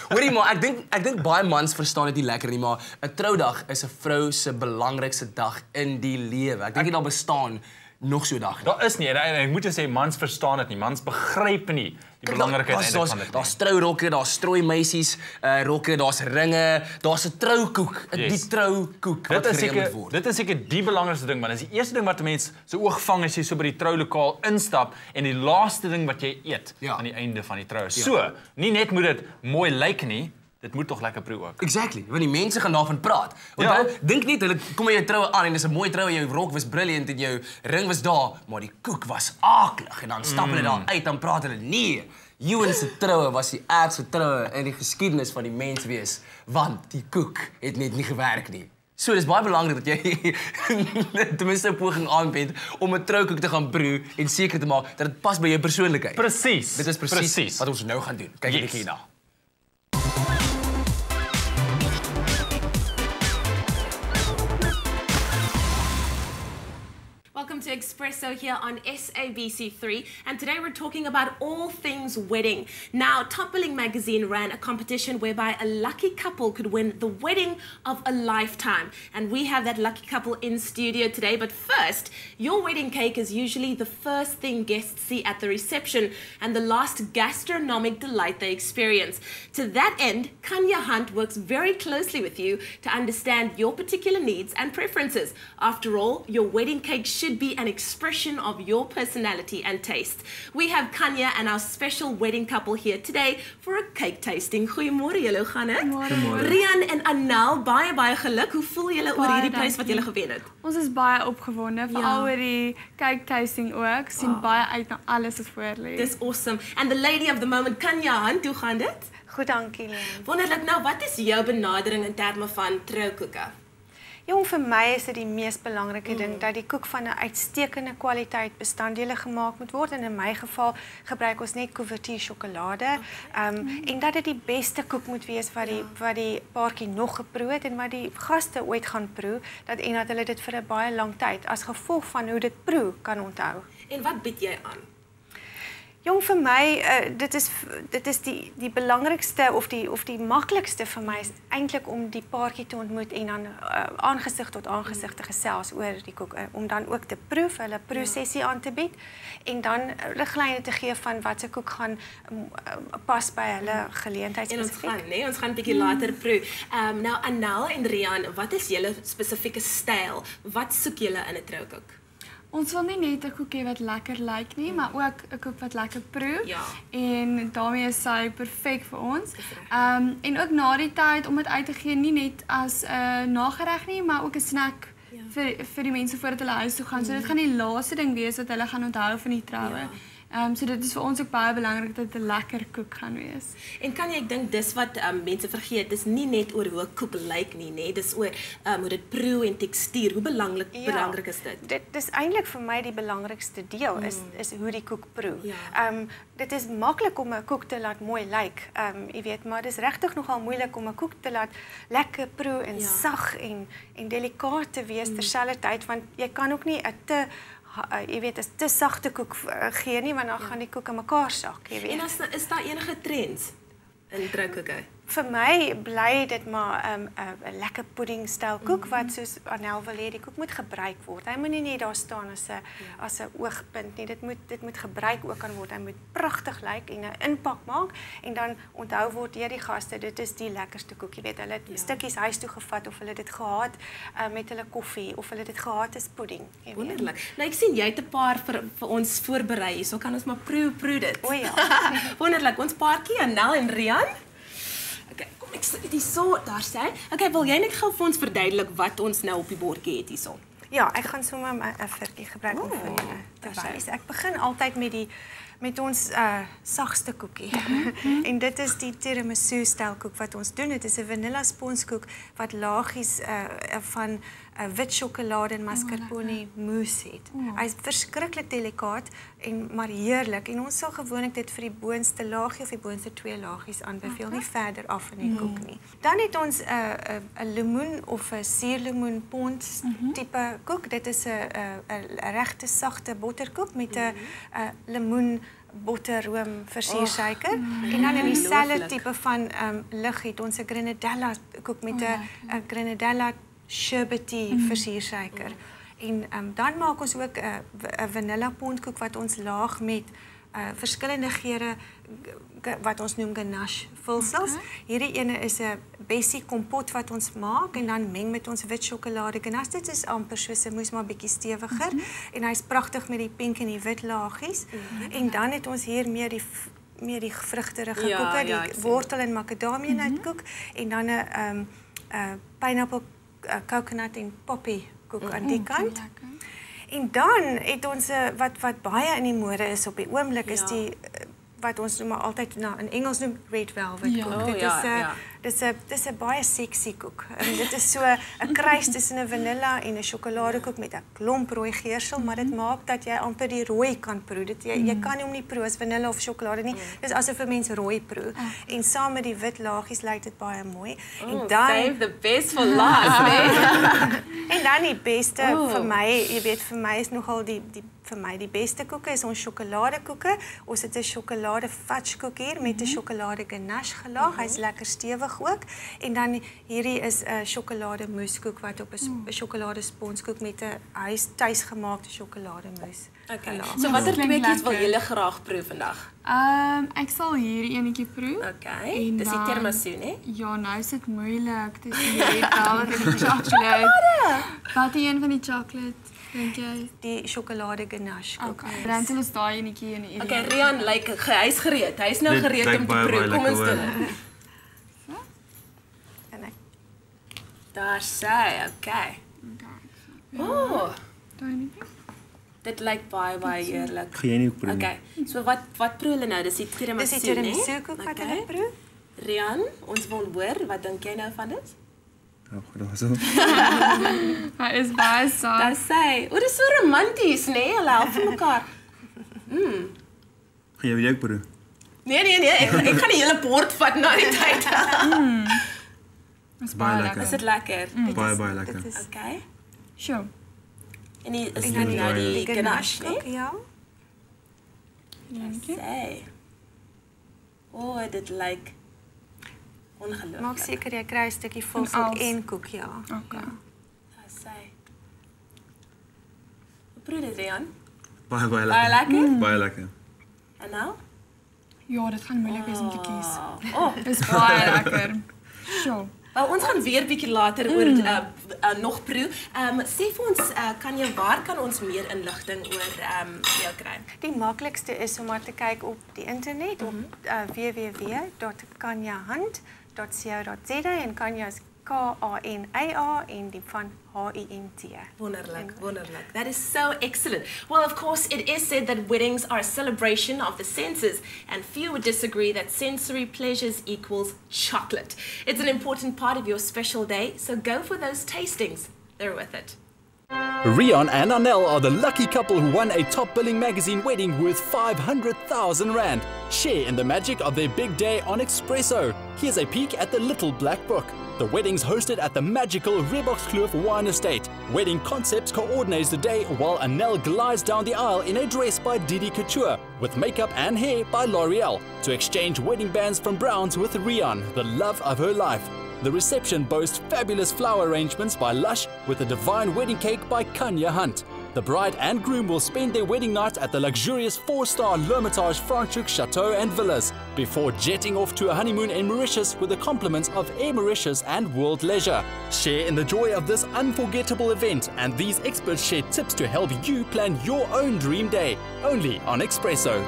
Hoorie maar, ek dink baie mans verstaan dit nie lekker nie, maar 'n troudag is 'n vrou se belangrikste dag in die lewe. Ek dink nie daar bestaan nog so 'n dag nie. Daar is nie, en ek moet jou sê, mans verstaan dit nie. Mans begryp nie die belangrikheid eintlik van dit. Daar's trourokke, daar's strooimeisies, rokke, daar's ringe, daar's 'n troukoek, die troukoek wat gereël word. Dit is seker die belangrikste ding, man. Dit is die eerste ding wat 'n mens se oog vang as jy so by die troulokaal instap en die laaste ding wat jy eet aan die einde van die troue. So, nie net moet dit mooi lyk nie, dit moet tog lekker proe ook. Exactly, want die mense gaan daarvan praat. Onthou, dink nie hulle kom by jou troue aan en dis 'n mooi troue, jou rok was brilliant en jou ring was daar, maar die koek was aaklig en dan stap hulle daar uit dan praat hulle nee. Ewan se troue was die ergste troue in die geskiedenis van die menswees, want die koek het net nie gewerk nie. So dis baie belangrik dat jy ten minste 'n poging aanwend om 'n troukoek te gaan proe en seker te maak dat dit pas by jou persoonlikheid. Presies. Dit is presies wat ons nou gaan doen. Kyk 'n bietjie hierna. Welcome to Expresso here on SABC3, and today we're talking about all things wedding. Now, Top Billing magazine ran a competition whereby a lucky couple could win the wedding of a lifetime, and we have that lucky couple in studio today. But first, your wedding cake is usually the first thing guests see at the reception and the last gastronomic delight they experience. To that end, Kanya Hunt works very closely with you to understand your particular needs and preferences. After all, your wedding cake should be an expression of your personality and taste. We have Kanya and our special wedding couple here today for a cake tasting. Goeiemôre julle, hoe gaan dit? Goeiemôre. Rian en Anel, baie geluk. Hoe voel julle oor hierdie prys wat julle gewen het? Ons is baie opgewonde, veral oor die cake tasting ook. Sien baie uit na alles wat voor lê. Dis awesome. And the lady of the moment, Kanya Hunt, hoe gaan dit? Goed, dankie Leon. Wonderlik. Nou, wat is jou benadering in terme van troukoeke? Jong, vir my is dit die mees belangrike ding dat die koek van 'n uitstekende kwaliteit bestanddele gemaak moet word, en in my geval gebruik ons net couverture sjokolade. En dat dit die beste koek moet wees wat die paartjie nog geproe het en wat die gaste ooit gaan proe, en dat hulle dit vir 'n baie lang tyd as gevolg van hoe dit proe kan onthou. En wat bied jy aan? Jong, vir my, dit is die belangrikste of die maklikste vir my is eintlik om die paartjie te ontmoet en dan aangesig tot aangesig te gesels oor die koek, om dan ook te proef, hulle proesessie aan te bied en dan riglyne te gee van wat se koek gaan pas by hulle geleentheid spesifiek. En ons gaan 'n bietjie later proe. Nou Anel en Rian, wat is julle spesifieke styl? Wat soek julle in 'n troukoek? Ons wil nie net 'n koekie wat lekker lyk nie, maar ook 'n koek wat lekker proe. Ja. En daarmee is sy perfek vir ons. En ook na die tyd om dit uit te gee, nie net as 'n nagereg nie, maar ook 'n snack vir die mense voordat hulle huis toe gaan. So dit gaan die laaste ding wees wat hulle gaan onthou van die troue. Ja. So dit is vir ons ook baie belangrik dat dit 'n lekker koek gaan wees. En kan jy, ek dink dis wat mense vergeet, dis nie net oor hoe 'n koek lyk nie, dis oor hoe dit proe en tekstuur. Hoe belangrik is dit? Dit is eintlik vir my die belangrikste deel is hoe die koek proe. Ja. Dit is maklik om 'n koek te laat mooi lyk, jy weet, maar dis regtig nogal moeilik om 'n koek te laat lekker proe en sag en delikaat te wees terselfdertyd, want jy kan ook nie 'n te sagte koek gee nie, want dan gaan die koek in mekaar sak, jy weet. En is daar enige trends in troukoeke? Vir my bly dit maar 'n lekker pudding styl koek wat soos Anel wil hê, die koek moet gebruik word. Hy moet nie net daar staan as 'n oogpunt nie. Dit moet gebruik ook kan word. Hy moet pragtig lyk en 'n impak maak en dan onthou word deur die gaste, dit is die lekkerste koek. Jy weet, hulle het stukkies huis toe gevat of hulle dit gehad met hulle koffie of hulle dit gehad as pudding. Wonderlik. Nou ek sien jy het 'n paar vir ons voorberei, so kan ons maar proe dit. O ja. Wonderlik. Ons paartjie, Anel en Rian. Okay, kom ek sit hier so, daar sê. Okay, wil jy net gou vir ons verduidelik wat ons nou op die bordjie het hierso? Ja, ek gaan sommer 'n virkie gebruik om vir julle te wys. Ek begin altyd met ons sagste koekie. En dit is die tiramisu styl koek wat ons doen. Dit is 'n vanilla sponskoek wat laagies van wit sjokolade en mascarpone mousse het. Hy is verskriklik delikaat maar heerlik en ons sal gewoonlik dit vir die boonste laagie of die boonste 2 laagies aanbeveel, nie verder af in die koek nie. Dan het ons 'n lemoen of 'n suurlemoen pond tipe koek. Dit is 'n regte sagte botterkoek met 'n lemoen botter, room, versiersuiker. En dan in dieselfde tipe van lig het ons 'n grenadella koek met 'n grenadella sherbety versiersuiker. En dan maak ons ook 'n vanilla pondkoek wat ons laag met verskillende geure wat ons noem ganache vulsels. Hierdie ene is 'n bessie kompot wat ons maak en dan meng met ons wit sjokolade ganache. Dit is amper soos 'n moes maar bietjie stewiger en hy's pragtig met die pink en die wit laagies. En dan het ons hier meer die vrugterige koeke, die wortel en macadamia-nootkoek en dan 'n pineapple coconut en poppy koek aan die kant. En dan het ons wat baie in die mode is op die oomblik is die wat ons noem maar altyd in Engels noem red velvet koek. Dit is 'n baie sexy koek. Dit is so 'n kruis tussen 'n vanilla en 'n sjokoladekoek met 'n klomp rooi geursel, maar dit maak dat jy amper die rooi kan proe. Jy kan hom nie proe as vanilla of sjokolade nie. Dis asof 'n mens rooi proe. En saam met die wit laagies lyk dit baie mooi. En dan save the best for last, En dan die beste vir my, jy weet vir my is nogal vir my die beste koeke is ons sjokoladekoeke. Ons het 'n sjokolade fudge koek hier met 'n sjokolade ganache gelaag. Hy's lekker stewig ook. En dan hierdie is 'n sjokolade moeskoek wat op 'n sjokolade sponskoek met 'n tuisgemaakte sjokolade moes. Okay. So watter tweetjies wil julle graag proe vandag? Ek sal hierdie enetjie proe. Okay. Dis die tiramisu, né? Ja, nou is dit moeilik. Dis die red velvet en die chocolate. Wat is een van die chocolate? Dink jy? Die sjokolade ganache koek. Dan sal ons daai enetjie in die Okay, Rian hy's gereed. Hy's nou gereed om te proe. Kom ons doen dit. Daar sê, okay. Dit lyk baie heerlik. Gaan jy nie ook proe? Okay. So wat proe hulle nou? Dis die tiramisu, Dis die tiramisu koek wat hulle proe. Rian, ons wil hoor, wat dink jy nou van dit? Ja, goed so. Hy is baie saam. Daar sê, dit is so romanties, né? Hulle help vir mekaar. Gaan jy ook proe? Nee, ek gaan die hele bord vat na die tyd. Is baie lekker. Is dit lekker? Baie lekker. Okay. Sure. En die is nou die ganache, né? Ja. Sê. Dit lyk ongelooflik. Maak seker jy kry 'n stukkie vulsel en koek, ja. Okay. Daar sê. Proe dit, Rian. Baie lekker. Baie lekker? Baie lekker. En nou? Ja, dit gaan moeilik wees om te kies. Dis baie lekker. Sure. Wel, ons gaan weer 'n bietjie later oor nog proe. Sê vir ons, waar kan ons meer inligting oor jou kry? Die maklikste is om maar te kyk op die internet op www.kanyahand.co.za en Kanya is K-A-N-A-A en die van H-I-N-T. Wonderlik. That is so excellent. Well, of course, it is said that weddings are a celebration of the senses, and few would disagree that sensory pleasures equals chocolate. It's an important part of your special day, so go for those tastings. They're worth it. Rian and Anel are the lucky couple who won a top-billing magazine wedding worth 500,000 Rand. Share in the magic of their big day on Expresso. Here's a peek at the Little Black Book. The wedding's hosted at the magical Reboxkloof Wine Estate. Wedding Concepts coordinates the day while Anel glides down the aisle in a dress by Didi Couture, with makeup and hair by L'Oreal, to exchange wedding bands from Browns with Rian, the love of her life. The reception boasts fabulous flower arrangements by Lush, with a divine wedding cake by Kanya Hunt. The bride and groom will spend their wedding night at the luxurious 4-star L'Hermitage Franschhoek Chateau and Villas, before jetting off to a honeymoon in Mauritius with the compliments of Air Mauritius and World Leisure. Share in the joy of this unforgettable event, and these experts share tips to help you plan your own dream day, only on Expresso.